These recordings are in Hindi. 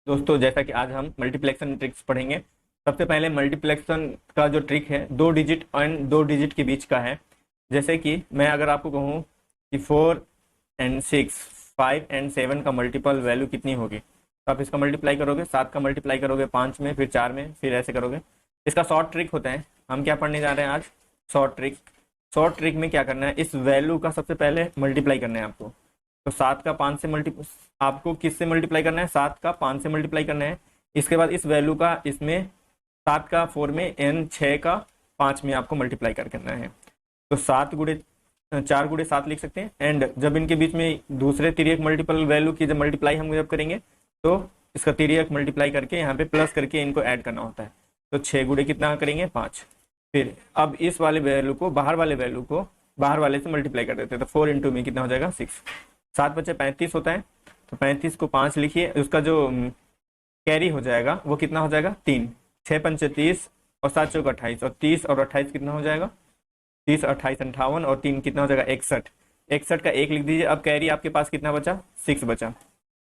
दोस्तों, जैसा कि आज हम मल्टीप्लेक्सन ट्रिक्स पढ़ेंगे। सबसे पहले मल्टीप्लेक्सन का जो ट्रिक है 2 डिजिट एंड 2 डिजिट के बीच का है। जैसे कि मैं अगर आपको कहूँ कि 4 एंड 6, 5 एंड 7 का मल्टीपल वैल्यू कितनी होगी, तो आप इसका मल्टीप्लाई करोगे, 7 का मल्टीप्लाई करोगे 5 में, फिर 4 में, फिर ऐसे करोगे। इसका शॉर्ट ट्रिक होता है। हम क्या पढ़ने जा रहे हैं आज? Short trick. शॉर्ट ट्रिक में क्या करना है, इस वैल्यू का सबसे पहले मल्टीप्लाई करना है आपको। तो 7 का 5 से आपको किससे मल्टीप्लाई करना है? 7 का 5 से मल्टीप्लाई करना है। इसके बाद इस वैल्यू का इसमें 7 का 4 में, एन 6 का 5 में आपको मल्टीप्लाई कर करना है। तो 4 गुणे 7 लिख सकते हैं। एंड जब इनके बीच में दूसरे तिर्यक मल्टीपल वैल्यू की जब मल्टीप्लाई हम जब करेंगे तो इसका तिर्यक मल्टीप्लाई करके यहाँ पे प्लस करके इनको ऐड करना होता है। तो 6 गुणे कितना करेंगे? 5। फिर अब इस वाले वैल्यू को बाहर वाले से मल्टीप्लाई कर देते हैं। तो 4 इंटू में कितना हो जाएगा? 6। 7 बचे 35 होता है। तो 35 को 5 लिखिए, उसका जो कैरी हो जाएगा वो कितना हो जाएगा? 3। 6 पंचे 30 और 7 चौक 28, और 30 और 28 कितना हो जाएगा? 30 28 58, और 3 कितना हो जाएगा? 61। 61 का 1 लिख दीजिए। अब कैरी आपके पास कितना बचा? 6 बचा।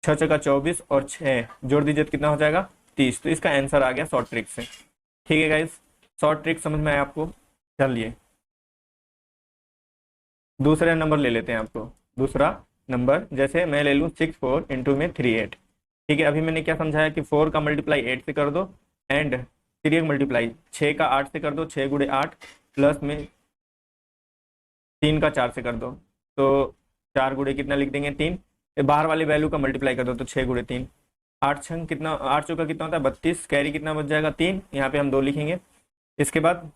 6 चौका 24 और 6 जोड़ दीजिए तो कितना हो जाएगा? 30। तो इसका आंसर आ गया शॉर्ट ट्रिक से। ठीक है गाइस, शॉर्ट ट्रिक समझ में आया आपको? चलिए दूसरा नंबर ले लेते हैं आपको। दूसरा नंबर जैसे मैं ले लूँ 6 4 इंटू में 3 8। ठीक है, अभी मैंने क्या समझाया कि 4 का मल्टीप्लाई 8 से कर दो, एंड तिर्यक मल्टीप्लाई 6 का 8 से कर दो, 6 गुणे 8, प्लस में 3 का 4 से कर दो। तो 4 गुणे कितना लिख देंगे? 3। बाहर वाले वैल्यू का मल्टीप्लाई कर दो तो 6 गुणे 3, 8 छंग कितना, 8 चौका कितना होता है? 32। कैरी कितना बच जाएगा? 3। यहाँ पे हम 2 लिखेंगे। इसके बाद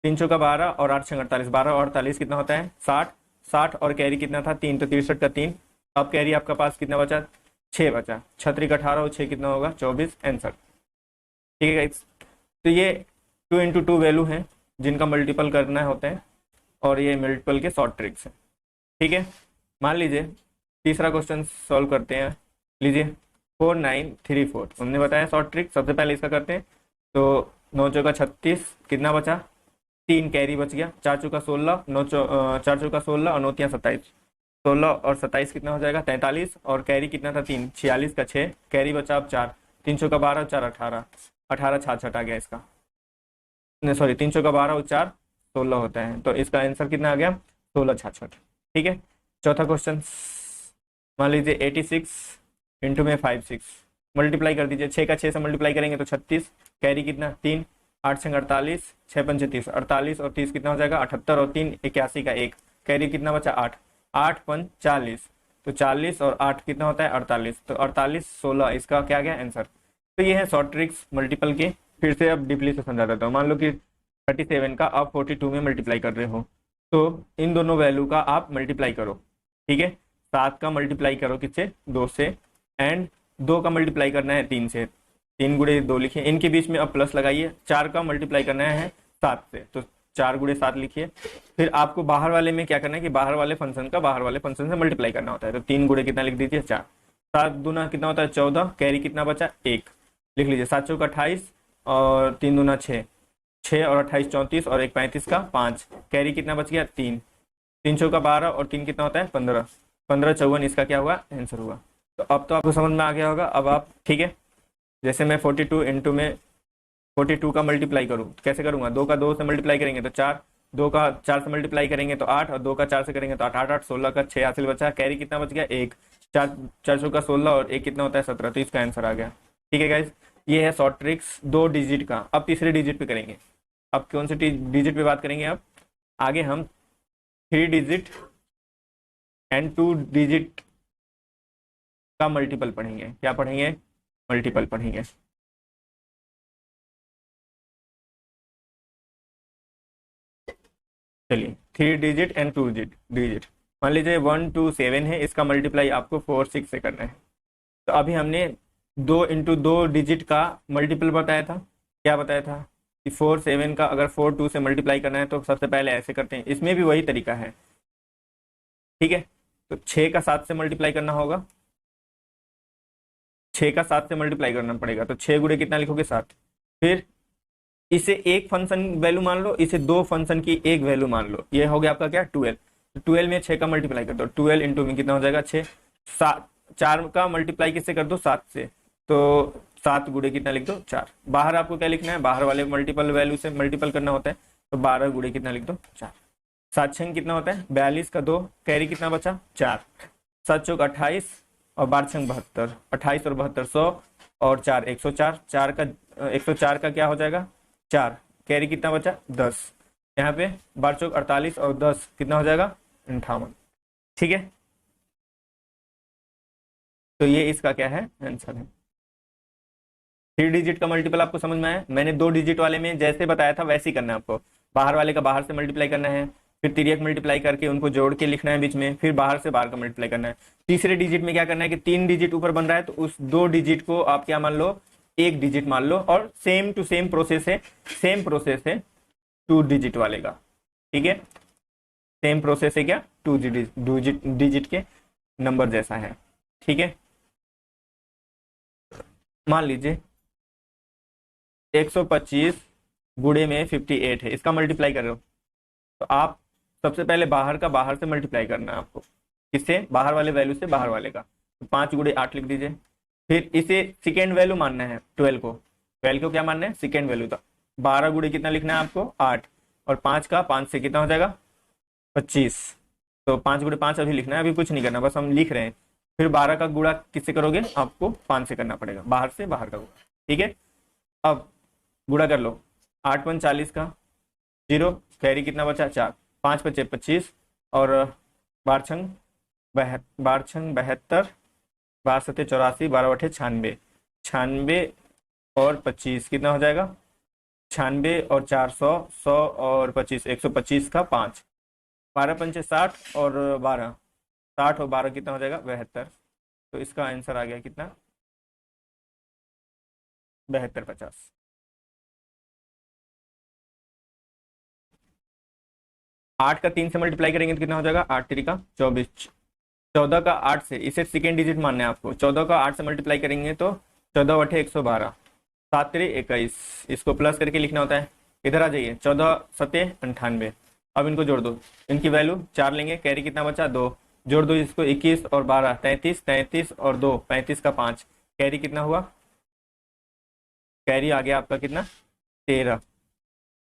3 चौका 12 और 8 छंग 48, 12 और 48 कितना होता है? 60। 60 और कैरी कितना था? 3, तो 63 का 3। अब कैरी आपका पास कितना बचा? 6 बचा। 36 का 18 और 6 कितना होगा? 24 आंसर। ठीक है गाइस, तो ये 2 इंटू 2 वैल्यू है जिनका मल्टीपल करना होता है, और ये मल्टीपल के शॉर्ट ट्रिक्स हैं। ठीक है, मान लीजिए तीसरा क्वेश्चन सॉल्व करते हैं। लीजिए 4 9 3 4, हमने बताया शॉर्ट ट्रिक। सबसे पहले इसका करते हैं। तो 9 चौका 36, कितना बचा? 3 कैरी बच गया। 4 चौका 16, 4 चौका 16 और 9 तियां 27, 16 और 27 कितना हो जाएगा? 43। और कैरी कितना था? 3। 46 का 6, कैरी बचा अब 4। 3 चौका 12 4 18, 18 66 आ गया इसका। नहीं सॉरी, 3 चौका 12 और 4 16 होता है। तो इसका आंसर कितना आ गया? 16 66। ठीक है, चौथा क्वेश्चन मान लीजिए 86 इंटू में 5 6, मल्टीप्लाई कर दीजिए। 6 का 6 से मल्टीप्लाई करेंगे तो 36। कैरी कितना? 3। 8 छंग 48, 6 पंचे 30, 48 और 30 कितना हो जाएगा? 78 और 3 81 का 1, कैरी कितना बचा? 8। 8 5 40, तो 40 और 8 कितना होता है? 48। तो 48 16, इसका क्या गया आंसर? तो ये है शॉर्ट ट्रिक्स मल्टीपल के। फिर से अब डीपली से समझा देता हूँ। मान लो कि 37 का आप 42 में मल्टीप्लाई कर रहे हो, तो इन दोनों वैल्यू का आप मल्टीप्लाई करो। ठीक है, 7 का मल्टीप्लाई करो किससे? 2 से, एंड 2 का मल्टीप्लाई करना है 3 से। 3 गुणे 2 लिखिए, इनके बीच में अब प्लस लगाइए। 4 का मल्टीप्लाई करना है 7 से, तो 4 गुणे 7 लिखिए। फिर आपको बाहर वाले में क्या करना है कि बाहर वाले फंक्शन का बाहर वाले फंक्शन से मल्टीप्लाई करना होता है। तो 3 गुणे कितना लिख दीजिए? 4। 7 दूना कितना होता है? 14। कैरी कितना बचा? 1 लिख लीजिए। 7 चौका 28 और 3 दूना 6, 6 और 28 34, और 1 35 का 5, कैरी कितना बच गया? 3। 3 चौका 12 और 3 कितना होता है? 15। 15 54, इसका क्या हुआ? आंसर हुआ। तो अब तो आपको समझ में आ गया होगा। अब आप, ठीक है, जैसे मैं 42 इंटू में 42 का मल्टीप्लाई करूँ तो कैसे करूँगा? 2 का 2 से मल्टीप्लाई करेंगे तो 4, 2 का 4 से मल्टीप्लाई करेंगे तो 8, और 2 का 4 से करेंगे तो 8 8 8, 16 का 6 हासिल बचा। कैरी कितना बच गया? 1। 4 4 का 16 और 1 कितना होता है? 17। तो इसका आंसर आ गया। ठीक है गाइज, ये है शॉर्ट ट्रिक्स 2 डिजिट का। अब तीसरे डिजिट पे करेंगे। अब कौन से डिजिट पे बात करेंगे? अब आगे हम 3 डिजिट एंड 2 डिजिट का मल्टीपल पढ़ेंगे। क्या पढ़ेंगे? मल्टीपल पढ़ेंगे। चलिए 3 डिजिट एंड 2 डिजिट, मान लीजिए 1 2 7 है, इसका मल्टीप्लाई आपको 4 6 से करना है। तो अभी हमने 2 इंटू 2 डिजिट का मल्टीपल बताया था। क्या बताया था कि 4 7 का अगर 4 2 से मल्टीप्लाई करना है तो सबसे पहले ऐसे करते हैं। इसमें भी वही तरीका है। ठीक है, तो 6 का 7 से मल्टीप्लाई करना होगा। 6 का 7 से मल्टीप्लाई करना पड़ेगा। तो 6 गुणे कितना लिखोगे? 7। फिर इसे एक फंक्शन वैल्यू मान लो, इसे 2 फंक्शन की एक वैल्यू मान लो। ये हो गया आपका क्या? 12। तो 12 में 6 का मल्टीप्लाई कर दो। 12 इंटू में कितना हो जाएगा? 6। 7 4 का मल्टीप्लाई किससे कर दो? 7 से। तो 7 गुणे कितना लिख दो 4। बाहर आपको क्या लिखना है, बाहर वाले मल्टीपल वैल्यू से मल्टीपल करना होता है, तो 12 गुणे कितना लिख दो 4। 7 छंग कितना होता है 42 का 2, कैरी कितना बचा 4। 7 चौक 28 और 12 छंग 72, 28 और 72 100 और 4 104, 4 का 104 का क्या हो जाएगा 4, कैरी कितना बचा 10। यहाँ पे 12 चौक 48 और 10 कितना हो जाएगा 58। ठीक है, तो ये इसका क्या है आंसर है। 3 डिजिट का मल्टीपल आपको समझ में आया। मैंने 2 डिजिट वाले में जैसे बताया था वैसे ही करना है आपको। बाहर वाले का बाहर से मल्टीप्लाई करना है, फिर तिर्यक मल्टीप्लाई करके उनको जोड़ के लिखना है बीच में, फिर बाहर से बाहर का मल्टीप्लाई करना है। तीसरे डिजिट में क्या करना है कि 3 डिजिट ऊपर बन रहा है तो उस 2 डिजिट को आप क्या मान लो 1 डिजिट मान लो, और सेम टू सेम प्रोसेस है, सेम प्रोसेस है 2 डिजिट वाले का। ठीक है, सेम प्रोसेस है क्या 2 डिजिट के नंबर जैसा है। ठीक है, मान लीजिए 125 गुणे में 58 है, इसका मल्टीप्लाई कर रहे हो तो आप सबसे पहले बाहर का बाहर से मल्टीप्लाई करना है आपको, किससे बाहर वाले वैल्यू से बाहर वाले का, तो 5 गुणे 8 लिख दीजिए। फिर इसे सेकेंड वैल्यू मानना है 12 को क्या मानना है सेकेंड वैल्यू था। 12 गुणे कितना लिखना है आपको 8, और 5 का 5 से कितना हो जाएगा 25, तो 5 गुणे 5 अभी लिखना है, अभी कुछ नहीं करना, बस हम लिख रहे हैं। फिर 12 का गुणा किससे करोगे, आपको 5 से करना पड़ेगा, बाहर से बाहर का गुणा। ठीक है, अब गुणा कर लो, 8 × 40 का 0, कैरी कितना बचा 4, 5 × 5 = 25 और 12 छंग 72, 12 × 7 = 84, 12 × 8 = 96, 96 और 25 कितना हो जाएगा 96 और 4 100, 100 और 25 125 का 5, 12 × 5 = 60 और 12 60 और 12 कितना हो जाएगा 72। तो इसका आंसर आ गया कितना 7250। 8 का 3 से मल्टीप्लाई करेंगे तो कितना हो जाएगा 8 3 का 24, 14 का 8 से, इसे सेकेंड डिजिट मानना है आपको, 14 का 8 से मल्टीप्लाई करेंगे तो 14 × 8 = 112, 7 3 21, इसको प्लस करके लिखना होता है। इधर आ जाइए 14 7 98, अब इनको जोड़ दो, इनकी वैल्यू 4 लेंगे, कैरी कितना बचा 2, जोड़ दो इसको 21 और 12 33, 33 और 2 35 का 5, कैरी कितना हुआ, कैरी आ गया आपका कितना 13,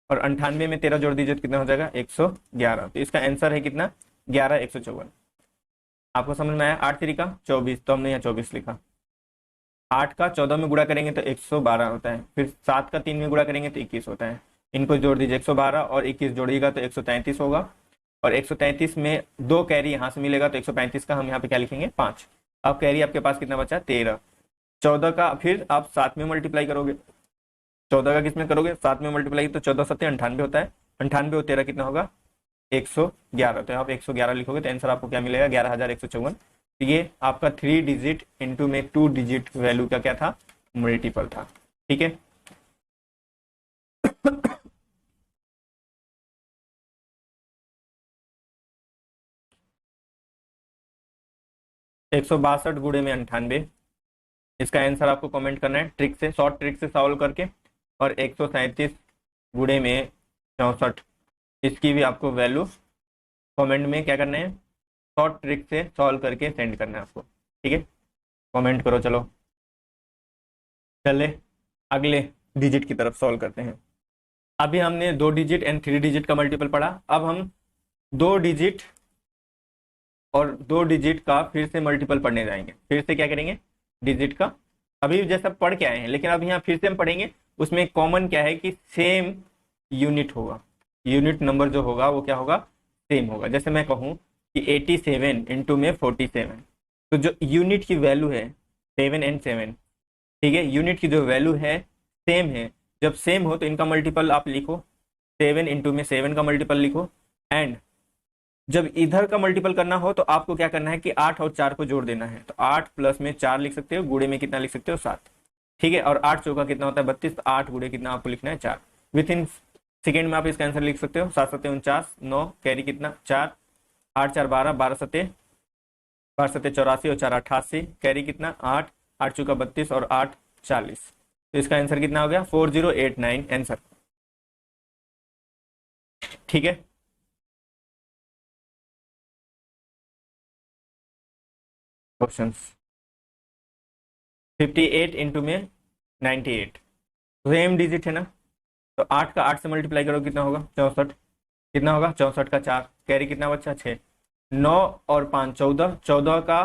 और 98 में 13 जोड़ दीजिए तो कितना हो जाएगा 111। तो इसका आंसर है कितना 11 154। आपको समझ में आया। 8 3 का 24, तो हमने यहाँ 24 लिखा। 8 का 14 में गुणा करेंगे तो 112 होता है, फिर 7 का 3 में गुणा करेंगे तो 21 होता है, इनको जोड़ दीजिए 112 और 21 जोड़िएगा तो 133 होगा, और 133 में 2 कैरी यहाँ से मिलेगा तो 135 का हम यहाँ पे क्या लिखेंगे 5। अब कैरी आपके पास कितना बचा 13, 14 का फिर आप 7 में मल्टीप्लाई करोगे, 14 का किस में करोगे 7 में मल्टीप्लाई, तो 14 7 98 होता है, 98 और 13 कितना होगा 111, तो आप 111 लिखोगे तो आंसर आपको क्या मिलेगा 11,154। तो ये आपका 3 डिजिट इंटू में 2 डिजिट वैल्यू का क्या था मल्टीपल था। ठीक है, 162 गुणे में 98, इसका आंसर आपको कमेंट करना है ट्रिक से, शॉर्ट ट्रिक से सॉल्व करके, और 137 गुणे में 64, इसकी भी आपको वैल्यू कमेंट में क्या करना है शॉर्ट ट्रिक से सॉल्व करके सेंड करना है आपको। ठीक है, कमेंट करो। चलो चले अगले डिजिट की तरफ सॉल्व करते हैं। अभी हमने 2 डिजिट एंड 3 डिजिट का मल्टीपल पढ़ा, अब हम 2 डिजिट और 2 डिजिट का फिर से मल्टीपल पढ़ने जाएंगे। फिर से क्या करेंगे डिजिट का, अभी जैसा पढ़ के आए हैं लेकिन अब यहाँ फिर से हम पढ़ेंगे, उसमें कॉमन क्या है कि सेम यूनिट होगा, यूनिट नंबर जो होगा वो क्या होगा सेम होगा। जैसे मैं कहूँ कि 87 इंटू में 47, तो जो यूनिट की वैल्यू है 7 एंड 7, ठीक है, यूनिट की जो वैल्यू है सेम है, जब सेम हो तो इनका मल्टीपल आप लिखो, 7 इंटू में 7 का मल्टीपल लिखो, एंड जब इधर का मल्टीपल करना हो तो आपको क्या करना है कि 8 और 4 को जोड़ देना है, तो 8 प्लस में 4 लिख सकते हो, गुणे में कितना लिख सकते हो 7। ठीक है, और 8 चौका कितना होता है 32, तो 8 गुणे कितना आपको लिखना है 4। विथ इन सेकेंड में आप इसका आंसर लिख सकते हो, 7 7 49, 9 कैरी कितना 4, 8 4 12, 12 7 84 और 4 88, कैरी कितना 8, 8 चौका 32 और 8 40, तो इसका आंसर कितना हो गया 4089 आंसर। ठीक है, क्वेश्चंस। 58 इंटू में 98, सेम डिजिट है ना, तो 8 का 8 से मल्टीप्लाई करो कितना होगा 64, कितना होगा 64 का 4, कैरी कितना बच्चा 6, 9 और 5 14, 14 का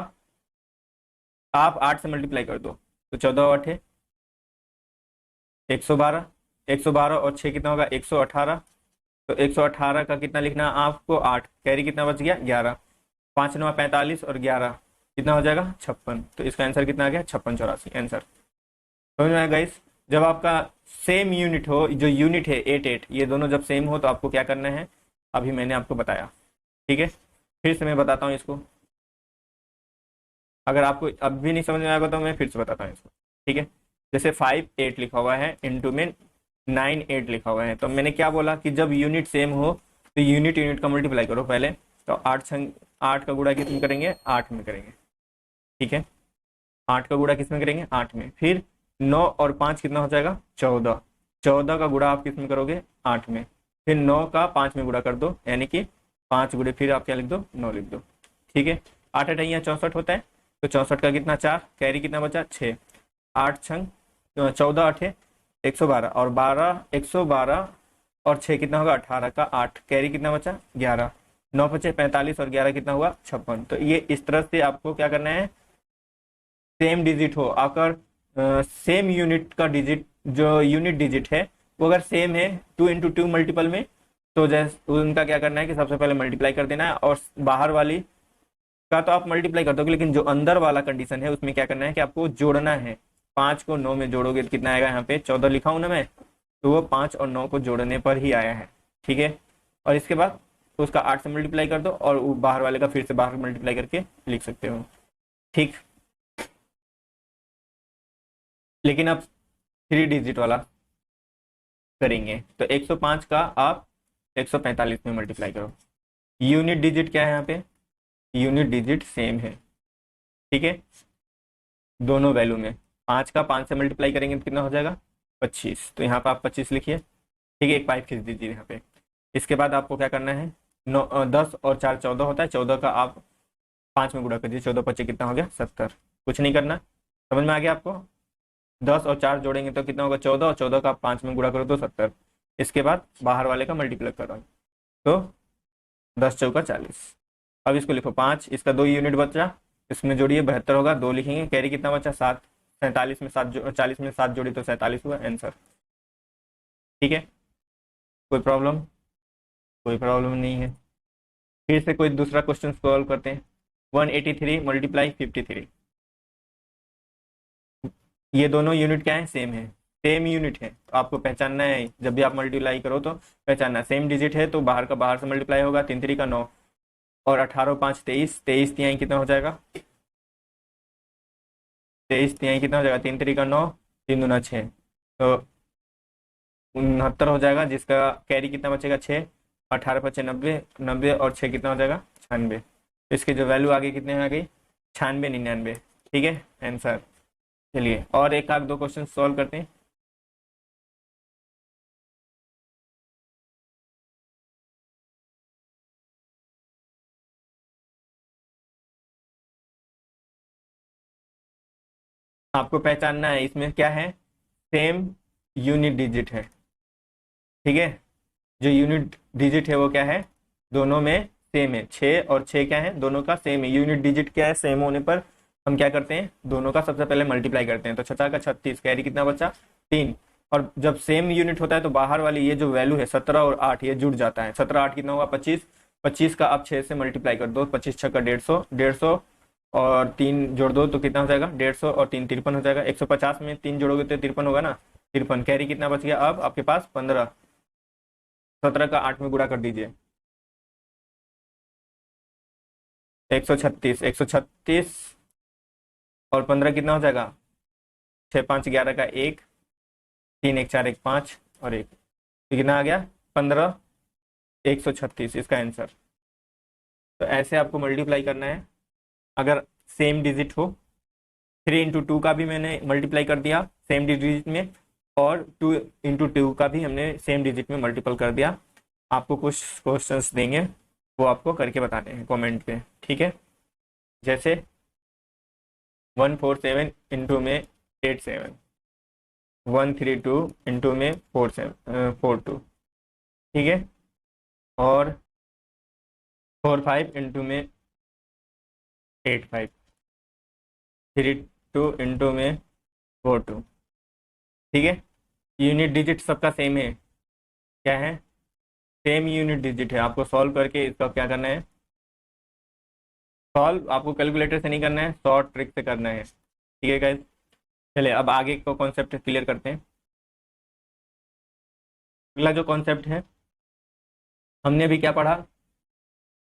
आप 8 से मल्टीप्लाई कर दो तो 14 8 112, 112 और 6 कितना होगा 118, तो 118 का कितना लिखना है आपको 8, कैरी कितना बच गया 11, 5 9 45 और 11 कितना हो जाएगा 56, तो इसका आंसर कितना आ गया 56 84 आंसर। समझ में आया गाइस? जब आपका सेम यूनिट हो, जो यूनिट है 8 8, ये दोनों जब सेम हो तो आपको क्या करना है, अभी मैंने आपको बताया। ठीक है, फिर से मैं बताता हूँ इसको, अगर आपको अब भी नहीं समझ में आएगा तो मैं फिर से बताता हूँ इसको। ठीक है, जैसे 5 8 लिखा हुआ है इंटू में 9 8 लिखा हुआ है, तो मैंने क्या बोला कि जब यूनिट सेम हो तो यूनिट यूनिट का मल्टीप्लाई करो पहले, तो 8 का गुणा किस में करेंगे 8 में करेंगे। ठीक है, 8 का गुणा किस में करेंगे 8 में, फिर 9 और 5 कितना हो जाएगा 14, 14 का गुणा आप किस में करोगे 8 में, फिर 9 का 5 में गुणा कर दो, यानी कि 5 गुणे फिर आप क्या लिख दो 9 लिख दो। ठीक है, 8 8 यहाँ 64 होता है, तो 64 का कितना 4, कैरी कितना बचा 6, 8 छंग 14 8 112 और 12 112 और 6 कितना होगा 18 का 8, कैरी कितना बचा 11, 9 बचे 45 और 11 कितना हुआ 56। तो ये इस तरह से आपको क्या करना है, सेम डिजिट हो अगर सेम यूनिट का डिजिट, जो यूनिट डिजिट है वो अगर सेम है 2 इंटू 2 मल्टीपल में, तो जैसे उनका क्या करना है कि सबसे पहले मल्टीप्लाई कर देना है, और बाहर वाली का तो आप मल्टीप्लाई कर दोगे, लेकिन जो अंदर वाला कंडीशन है उसमें क्या करना है कि आपको जोड़ना है। 5 को 9 में जोड़ोगे तो कितना आएगा, यहाँ पे 14 लिखा हूं ना मैं, तो वो 5 और 9 को जोड़ने पर ही आया है। ठीक है, और इसके बाद तो उसका 8 से मल्टीप्लाई कर दो और बाहर वाले का फिर से बाहर मल्टीप्लाई करके लिख सकते हो। ठीक, लेकिन अब 3 डिजिट वाला करेंगे तो 105 का आप 145 में मल्टीप्लाई करो। यूनिट डिजिट क्या है यहाँ पे, यूनिट डिजिट सेम है। ठीक है, दोनों वैल्यू में 5 का 5 से मल्टीप्लाई करेंगे तो कितना हो जाएगा 25, तो यहाँ पे आप 25 लिखिए। ठीक है, एक पाइप खींच दीजिए यहाँ पे। इसके बाद आपको क्या करना है, 10 और 4 14 होता है, 14 का आप 5 में गुणा कर दीजिए, 14 25 कितना हो गया 70, कुछ नहीं करना। समझ में आ गया आपको? 10 और 4 जोड़ेंगे तो कितना होगा 14, और 14 का 5 में गुणा करो तो 70, इसके बाद बाहर वाले का मल्टीप्लाई करो तो 10 चौका 40। अब इसको लिखो 5, इसका 2 यूनिट बचा, इसमें जोड़िए 72 होगा, 2 लिखेंगे, कैरी कितना बचा 7, 47 में 7 40 में 7 जोड़ी तो 47 हुआ आंसर। ठीक है, कोई प्रॉब्लम? कोई प्रॉब्लम नहीं है। फिर से कोई दूसरा क्वेश्चन सॉल्व करते हैं। 183 मल्टीप्लाई 53, ये दोनों यूनिट क्या है सेम है, सेम यूनिट है, तो आपको पहचानना है, जब भी आप मल्टीप्लाई करो तो पहचानना सेम डिजिट है, तो बाहर का बाहर से मल्टीप्लाई होगा, 3 3 का 9 और 18 5 23, 23 तिहाई कितना हो जाएगा 23 तिहाई कितना हो जाएगा 3 3 का 9, 3 दूना 6, तो 69 हो जाएगा, जिसका कैरी कितना बचेगा 6, 18 पचे 90, 90 और 6 कितना हो जाएगा 96, इसकी जो वैल्यू आगे कितने आ गई 96 99। ठीक है आंसर। चलिए और एक आध दो क्वेश्चन सॉल्व करते हैं। आपको पहचानना है इसमें क्या है, सेम यूनिट डिजिट है। ठीक है, जो यूनिट डिजिट है वो क्या है, दोनों में सेम है, 6 और 6 क्या है दोनों का सेम है। यूनिट डिजिट क्या है, सेम होने पर हम क्या करते हैं, दोनों का सबसे पहले मल्टीप्लाई करते हैं, तो 6 का 36, कैरी कितना बचा 3, और जब सेम यूनिट होता है तो बाहर वाली ये जो वैल्यू है 17 और 8 ये जुड़ जाता है, 17 8 कितना होगा 25, 25 का आप 6 से मल्टीप्लाई कर दो, 25 6 का 150, 150 और 3 जोड़ दो तो कितना हो जाएगा 150 और 3 53 हो जाएगा, 150 में 3 जोड़ोगे तो 53 होगा ना, 53, कैरी कितना बच गया अब आपके पास 15, 17 का 8 में गुणा कर दीजिए 136, 136 और 15 कितना हो जाएगा 6 5 11 का 1, 3 1 4 1 5 और 1, तो कितना आ गया 15, 136 इसका आंसर। तो ऐसे आपको मल्टीप्लाई करना है अगर सेम डिजिट हो। 3 इंटू 2 का भी मैंने मल्टीप्लाई कर दिया सेम डिजिट में, और 2 इंटू 2 का भी हमने सेम डिजिट में मल्टीपल कर दिया। आपको कुछ क्वेश्चंस देंगे वो आपको करके बताने हैं कमेंट पे। ठीक है, जैसे 147 इंटू में 8 7, 1 3 2 इंटू में 4 2, ठीक है, और 4 5 इंटू में 8 5, 3 2 इंटू में 4 2, ठीक है। यूनिट डिजिट सबका सेम है, क्या है, सेम यूनिट डिजिट है। आपको सॉल्व करके इसका क्या करना है, सॉल्व आपको कैलकुलेटर से नहीं करना है, शॉर्ट ट्रिक से करना है, ठीक है गाइस। चलिए अब आगे को कॉन्सेप्ट क्लियर करते हैं। अगला जो कॉन्सेप्ट है, हमने अभी क्या पढ़ा,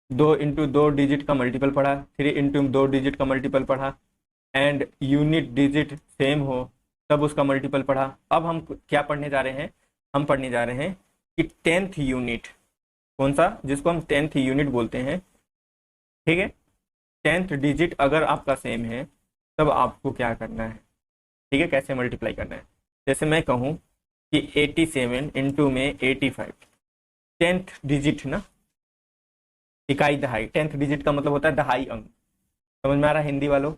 2 इंटू 2 डिजिट का मल्टीपल पढ़ा, 3 इंटू 2 डिजिट का मल्टीपल पढ़ा, एंड यूनिट डिजिट सेम हो तब उसका मल्टीपल पढ़ा। अब हम क्या पढ़ने जा रहे हैं, हम पढ़ने जा रहे हैं कि 10th यूनिट, कौन सा, जिसको हम 10th यूनिट बोलते हैं, ठीक है। 10th डिजिट अगर आपका सेम है तब आपको क्या करना है, ठीक है, कैसे मल्टीप्लाई करना है। जैसे मैं कहूँ कि 87 इंटू में 85, 10th डिजिट ना, इकाई दहाई, 10th डिजिट का मतलब होता है दहाई अंक, समझ में आ रहा है हिंदी वालों,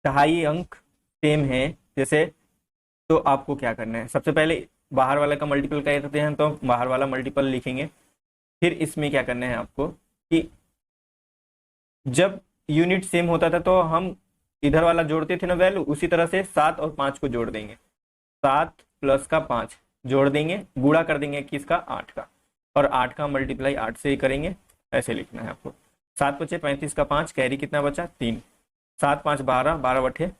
दहाई अंक सेम है जैसे, तो आपको क्या करना है, सबसे पहले बाहर वाला का मल्टीपल करते हैं तो बाहर वाला मल्टीपल लिखेंगे। फिर इसमें क्या करना है आपको कि जब यूनिट सेम होता था तो हम इधर वाला जोड़ते थे ना वैल्यू, उसी तरह से 7 और 5 को जोड़ देंगे, 7 प्लस का 5 जोड़ देंगे, गुणा कर देंगे किसका, 8 का, और 8 का मल्टीप्लाई 8 से ही करेंगे, ऐसे लिखना है आपको। 7 बचे 35 का 5, कैरी कितना बचा 3, 7 5 12, 12 बटे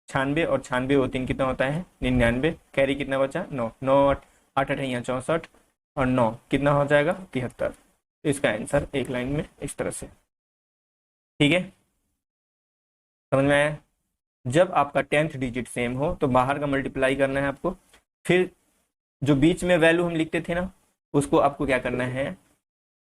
96, और 96 और 3 कितना होता है 99, कैरी कितना बचा 9, 9 8 8 64, और 9 कितना हो जाएगा 73। इसका आंसर एक लाइन में इस तरह से, ठीक है, समझ में आया। जब आपका 10th डिजिट सेम हो तो बाहर का मल्टीप्लाई करना है आपको, फिर जो बीच में वैल्यू हम लिखते थे ना, उसको आपको क्या करना है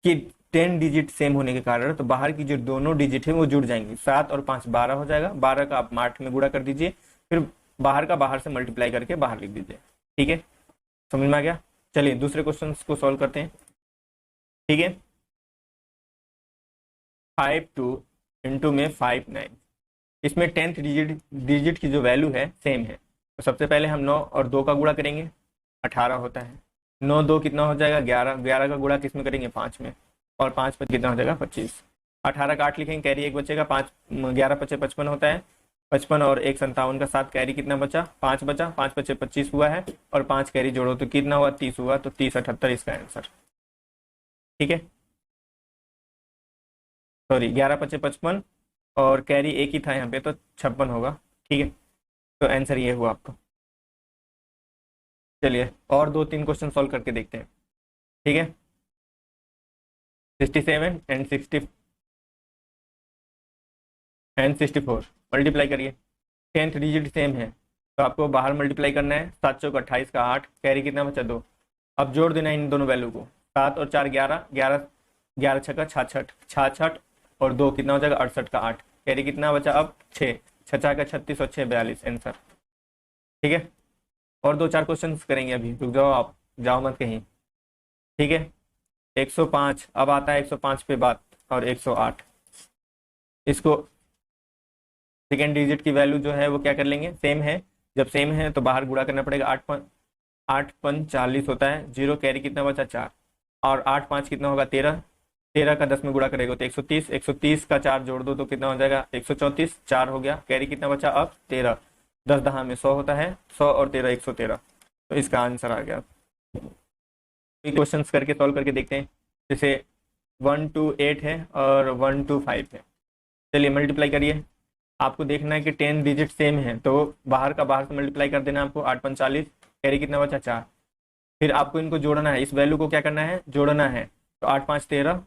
कि 10 डिजिट सेम होने के कारण तो बाहर की जो दोनों डिजिट है वो जुड़ जाएंगी, 7 और 5 12 हो जाएगा, 12 का आप 8 में गुणा कर दीजिए, फिर बाहर का बाहर से मल्टीप्लाई करके बाहर लिख दीजिए, ठीक है, समझ में आ गया। चलिए दूसरे क्वेश्चन को सॉल्व करते हैं, ठीक है। 5 2 इंटू में 5 9, इसमें 10th डिजिट की जो वैल्यू है सेम है, तो सबसे पहले हम 9 और 2 का गुणा करेंगे, 18 होता है, 9 2 कितना हो जाएगा 11, 11 का गुणा किस में करेंगे 5 में, और 5 पर कितना हो जाएगा 25, 18 का 8 लिखेंगे, कैरी 1 बचेगा, 5 11 पचे 55 होता है, 55 और 1 57 का 7, कैरी कितना बचा 5 बचा, 5 पचे 25 हुआ है, और 5 कैरी जोड़ो तो कितना हुआ 30 हुआ, तो 30 78 इसका आंसर, ठीक है, सॉरी 11 पचे 55 और कैरी एक ही था यहाँ पे तो 56 होगा, ठीक है, तो आंसर ये हुआ आपका। चलिए और 2 3 क्वेश्चन सॉल्व करके देखते हैं, ठीक है। 67 एंड 64 मल्टीप्लाई करिए, 10th डिजिट सेम है तो आपको बाहर मल्टीप्लाई करना है, 7 चौक 28 का 8, कैरी कितना बचा 2, अब जोड़ देना है इन दोनों वैल्यू को, 7 और 4 11, 11 11 छक्का 66, 66 और 2 कितना हो जाएगा 68 का 8, कैरी कितना बचा अब 6, 6 4 का 36 और 6 42 आंसर, ठीक है। और 2 4 क्वेश्चन करेंगे, अभी रुक जाओ आप, जाओ मत कहीं, ठीक है। 105 अब आता है 105 पे बात, और 108, इसको सेकेंड डिजिट की वैल्यू जो है वो क्या कर लेंगे, सेम है, जब सेम है तो बाहर गुणा करना पड़ेगा, 8 5 40 होता है, 0 कैरी कितना बचा 4, और 8 5 कितना होगा 13, 13 का 10 में गुणा करेगा तो 130, 130 का 4 जोड़ दो तो कितना हो जाएगा 134, 4 हो गया, कैरी कितना बचा अब 13, 10 दहा में 100 होता है, 100 और 13 113, तो इसका आंसर आ गया। क्वेश्चन करके सॉल्व करके देखते हैं, जैसे 1 2 8 है और 1 2 5 है, चलिए मल्टीप्लाई करिए, आपको देखना है कि 10 डिजिट सेम है तो बाहर का बाहर से मल्टीप्लाई कर देना आपको, 8 5 40, कैरी कितना बचा 4, फिर आपको इनको जोड़ना है, इस वैल्यू को क्या करना है जोड़ना है, तो 8 5 13,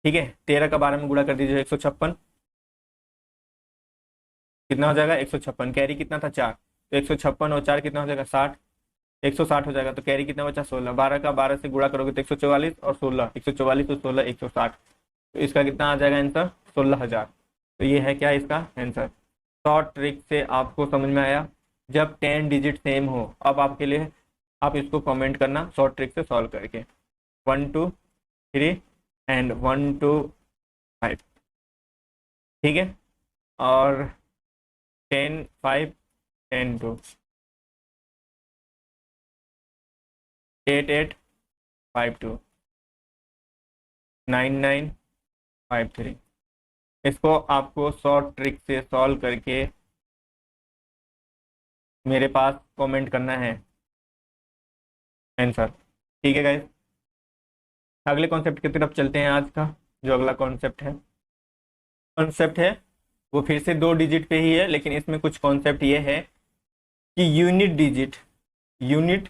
ठीक है, 13 का 12 में गुणा कर दीजिए 156, कितना हो जाएगा 156, कैरी कितना था 4, तो 156 और 4 कितना हो जाएगा 60, 160 हो जाएगा, तो कैरी कितना बचा 16, 12 का 12 से गुणा करोगे तो 144 और 16, 144 और 16 160, तो इसका कितना आ जाएगा आंसर 16,000, तो ये है क्या इसका आंसर। शॉर्ट ट्रिक से आपको समझ में आया, जब 10 डिजिट सेम हो, अब आपके लिए आप इसको कमेंट करना शॉर्ट ट्रिक से सॉल्व करके, 1 2 3 एंड 1 2 5, ठीक है, और 10 5 10 2 8 8 5 2 9 9 5 3। इसको आपको शॉर्ट ट्रिक से सॉल्व करके मेरे पास कमेंट करना है आंसर। ठीक है गाइस, अगले कॉन्सेप्ट की तरफ चलते हैं। आज का जो अगला कॉन्सेप्ट है वो फिर से 2 डिजिट पे ही है, लेकिन इसमें कुछ कॉन्सेप्ट ये है कि यूनिट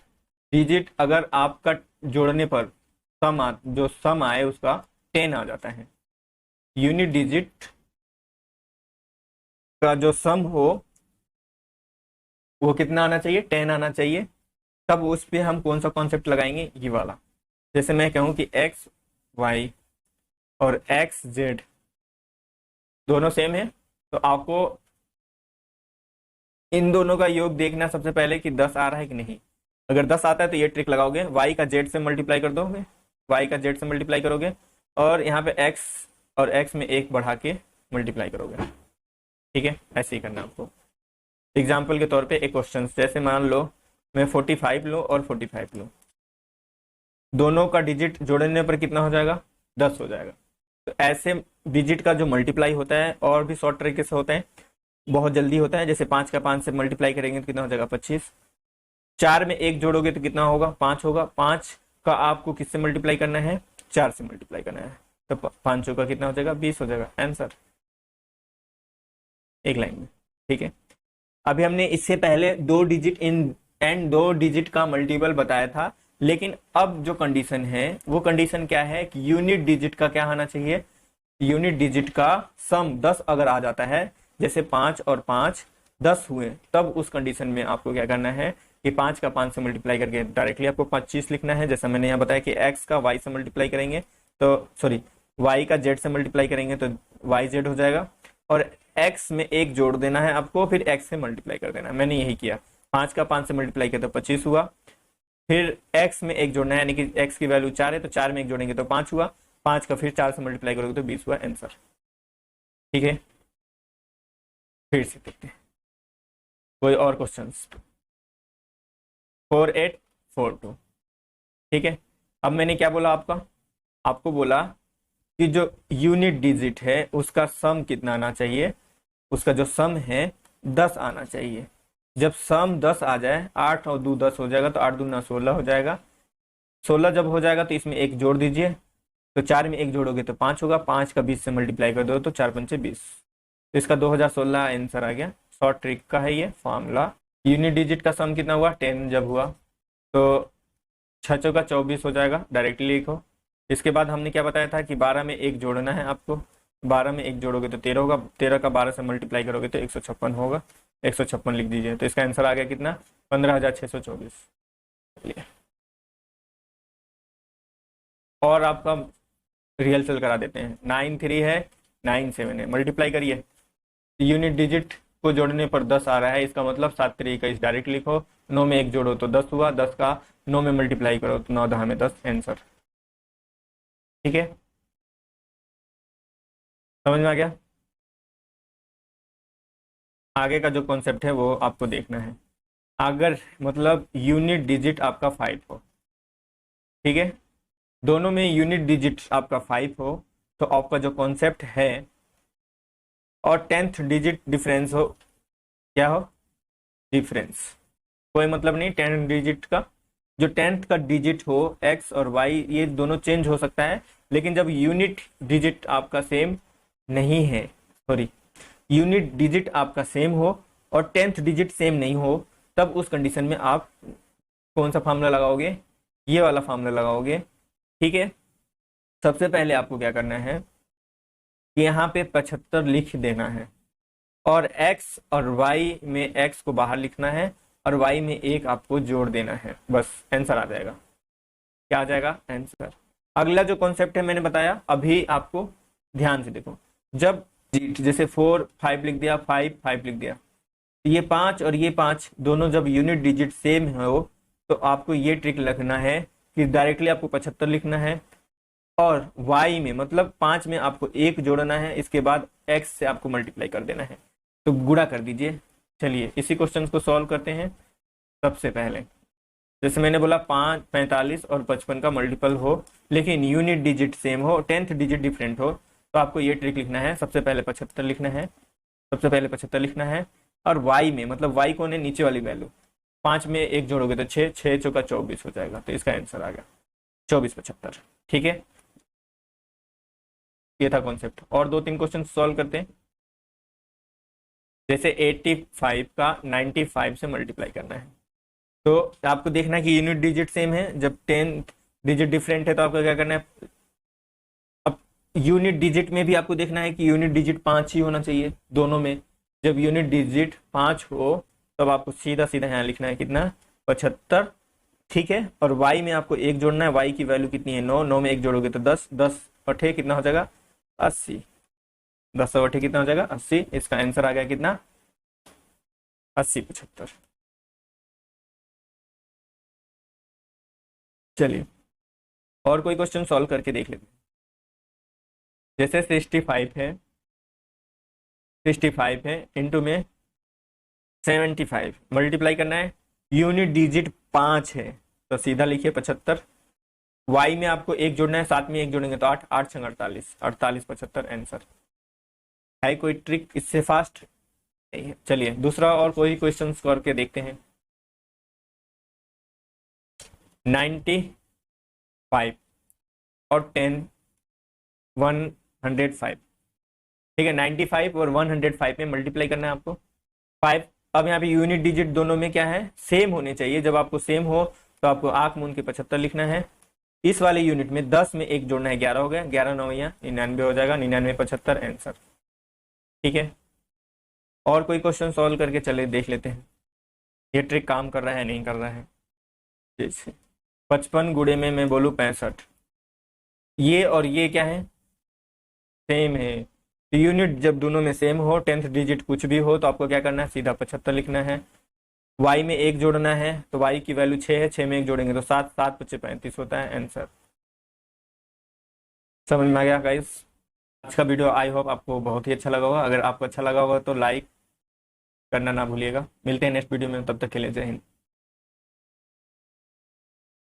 डिजिट अगर आपका जोड़ने पर जो सम आए उसका 10 आ जाता है। यूनिट डिजिट का जो सम हो वो कितना आना चाहिए, 10 आना चाहिए। तब उस पे हम कौन सा कॉन्सेप्ट लगाएंगे, ये वाला। जैसे मैं कहूँ कि एक्स वाई और एक्स जेड दोनों सेम है, तो आपको इन दोनों का योग देखना सबसे पहले कि 10 आ रहा है कि नहीं। अगर 10 आता है तो ये ट्रिक लगाओगे, वाई का जेड से मल्टीप्लाई कर दोगे, वाई का जेड से मल्टीप्लाई करोगे और यहाँ पे एक्स और एक्स में 1 बढ़ा के मल्टीप्लाई करोगे। ठीक है, ऐसे ही करना आपको। एग्जाम्पल के तौर पे एक क्वेश्चन, जैसे मान लो मैं 45 लो और 45 लो, दोनों का डिजिट जोड़ने पर कितना हो जाएगा, 10 हो जाएगा। तो ऐसे डिजिट का जो मल्टीप्लाई होता है और भी शॉर्ट तरीके से होता है, बहुत जल्दी होता है। जैसे 5 का 5 से मल्टीप्लाई करेंगे तो कितना हो जाएगा, 25। 4 में 1 जोड़ोगे तो कितना होगा, 5 होगा। 5 का आपको किससे मल्टीप्लाई करना है, 4 से मल्टीप्लाई करना है, तो 5 का कितना हो जाएगा, 20 हो जाएगा। आंसर एक लाइन में। ठीक है, अभी हमने इससे पहले 2 डिजिट इन एंड 2 डिजिट का मल्टीपल बताया था, लेकिन अब जो कंडीशन है वो कंडीशन क्या है कि यूनिट डिजिट का क्या आना चाहिए, यूनिट डिजिट का सम 10 अगर आ जाता है, जैसे 5 और 5 10 हुए, तब उस कंडीशन में आपको क्या करना है कि 5 का 5 से मल्टीप्लाई करके डायरेक्टली आपको 25 लिखना है। जैसा मैंने यहाँ बताया कि x का y से मल्टीप्लाई करेंगे तो सॉरी y का z से मल्टीप्लाई करेंगे तो yz हो जाएगा, और x में 1 जोड़ देना है आपको, फिर x से मल्टीप्लाई कर देना है। मैंने यही किया, 5 का 5 से मल्टीप्लाई किया तो 25 हुआ, फिर x में 1 जोड़ना है, यानी कि x की वैल्यू 4 है तो 4 में 1 जोड़ेंगे तो 5 हुआ, 5 का फिर 4 से मल्टीप्लाई करोगे तो 20 हुआ। आंसर। ठीक है, फिर से देखते हैं कोई और क्वेश्चन। 4 8 4 2। ठीक है, अब मैंने क्या बोला आपको बोला कि जो यूनिट डिजिट है उसका सम कितना आना चाहिए, उसका जो सम है 10 आना चाहिए। जब सम 10 आ जाए, 8 और 2 10 हो जाएगा, तो 8 दूना 16 हो जाएगा। 16 जब हो जाएगा तो इसमें 1 जोड़ दीजिए, तो 4 में 1 जोड़ोगे तो 5 होगा, 5 का 20 से मल्टीप्लाई कर दो तो 4 पंचे 20, तो इसका 2016 आंसर आ गया। शॉर्ट ट्रिक का है ये फॉर्मूला। यूनिट डिजिट का सम कितना हुआ, 10 जब हुआ तो 6 चौका 24 हो जाएगा, डायरेक्टली लिखो। इसके बाद हमने क्या बताया था कि 12 में 1 जोड़ना है आपको, 12 में 1 जोड़ोगे तो 13 होगा, 13 का 12 से मल्टीप्लाई करोगे तो 156 होगा, 156 लिख दीजिए, तो इसका आंसर आ गया कितना, 15,624। और आपका रिहर्सल करा देते हैं। 9 3 है, 9 7 है, मल्टीप्लाई करिए। यूनिट डिजिट को जोड़ने पर 10 आ रहा है, इसका मतलब 7 3 का इस डायरेक्ट लिखो, 9 में 1 जोड़ो तो 10 हुआ, 10 का 9 में मल्टीप्लाई करो तो 9 10 में 10, आंसर। ठीक है, समझ में आ गया। आगे का जो कॉन्सेप्ट है वो आपको देखना है। अगर मतलब यूनिट डिजिट आपका 5 हो, ठीक है, दोनों में यूनिट डिजिट आपका 5 हो, तो आपका जो कॉन्सेप्ट है और 10th डिजिट डिफरेंस हो, क्या हो, डिफरेंस, कोई मतलब नहीं 10 डिजिट का। जो 10th का डिजिट हो, x और y ये दोनों चेंज हो सकता है, लेकिन जब यूनिट डिजिट आपका सेम नहीं है, सॉरी यूनिट डिजिट आपका सेम हो और 10th डिजिट सेम नहीं हो, तब उस कंडीशन में आप कौन सा फार्मूला लगाओगे, ये वाला फार्मूला लगाओगे। ठीक है, सबसे पहले आपको क्या करना है कि यहाँ पे 75 लिख देना है, और x और y में x को बाहर लिखना है और y में 1 आपको जोड़ देना है, बस आंसर आ जाएगा। क्या आ जाएगा, आंसर। अगला जो कॉन्सेप्ट है मैंने बताया, अभी आपको ध्यान से देखो। जब जैसे 4 5 लिख दिया, 5 5 लिख दिया, ये 5 और ये 5 दोनों जब यूनिट डिजिट सेम हो, तो आपको ये ट्रिक रखना है कि डायरेक्टली आपको 75 लिखना है, और y में मतलब 5 में आपको 1 जोड़ना है, इसके बाद x से आपको मल्टीप्लाई कर देना है, तो गुणा कर दीजिए, चलिए इसी क्वेश्चन को सॉल्व करते हैं। सबसे पहले जैसे मैंने बोला 5, 45 और 55 का मल्टीपल हो लेकिन यूनिट डिजिट सेम हो, 10th डिजिट डिफरेंट हो, तो आपको ये ट्रिक लिखना है। सबसे पहले 75 लिखना है, सबसे पहले 75 लिखना है। और वाई में, मतलब वाई कौन है, नीचे वाली वैल्यू, 5 में 1 जोड़ोगे तो 6, 6 चौका 24 हो जाएगा, तो इसका आंसर आ गया 24 75। ठीक है, ये था कॉन्सेप्ट। और 2-3 क्वेश्चन सॉल्व करते हैं। जैसे 85 का 95 से मल्टीप्लाई करना है, तो आपको देखना है कि यूनिट डिजिट सेम है। जब 10 डिजिट डिफरेंट है तो आपको क्या करना है, अब यूनिट डिजिट में भी आपको देखना है कि यूनिट डिजिट 5 ही होना चाहिए दोनों में। जब यूनिट डिजिट 5 हो तब आपको सीधा सीधा यहाँ लिखना है कितना, 75। ठीक है, और y में आपको 1 जोड़ना है। y की वैल्यू कितनी है, 9, 9 में 1 जोड़ोगे तो 10, 10 अठे कितना हो जाएगा, 80, 10 अठे कितना हो जाएगा, 80। इसका आंसर आ गया कितना, 80 75। चलिए और कोई क्वेश्चन सॉल्व करके देख लेते हैं। जैसे 65 है, 65 है इंटू में 75 मल्टीप्लाई करना है। यूनिट डिजिट 5 है तो सीधा लिखिए 75। वाई में आपको 1 जोड़ना है, 7 में 1 जोड़ेंगे तो 8, 8 छंग 48, 48 75 आंसर है। कोई ट्रिक इससे फास्ट नहीं है। चलिए दूसरा और कोई क्वेश्चन करके देखते हैं। 95 और 10 105। ठीक है, 95 और 105 में मल्टीप्लाई करना है आपको 5। अब यहाँ पे यूनिट डिजिट दोनों में क्या है, सेम होने चाहिए। जब आपको सेम हो तो आपको आंख मूंद के 75 लिखना है। इस वाले यूनिट में 10 में 1 जोड़ना है, 11 हो गया, 11 9 99 हो जाएगा, 99 75 आंसर। ठीक है, और कोई क्वेश्चन सॉल्व करके चले देख लेते हैं ये ट्रिक काम कर रहा है नहीं कर रहा है। जैसे 55 गुणे में मैं बोलूँ 65, ये और ये क्या है, सेम है। तो यूनिट जब दोनों में सेम हो, 10th डिजिट कुछ भी हो, तो आपको क्या करना है, सीधा 75 लिखना है। y में 1 जोड़ना है तो y की वैल्यू 6 है, 6 में 1 जोड़ेंगे तो 7, 7 × 5 = 35 होता है आंसर। समझ में आ गया गाइस? आज का वीडियो आई होप आपको बहुत ही अच्छा लगा होगा। अगर आपको अच्छा लगा होगा तो लाइक करना ना भूलिएगा। मिलते हैं नेक्स्ट वीडियो में, तब तक के लिए जय हिंद।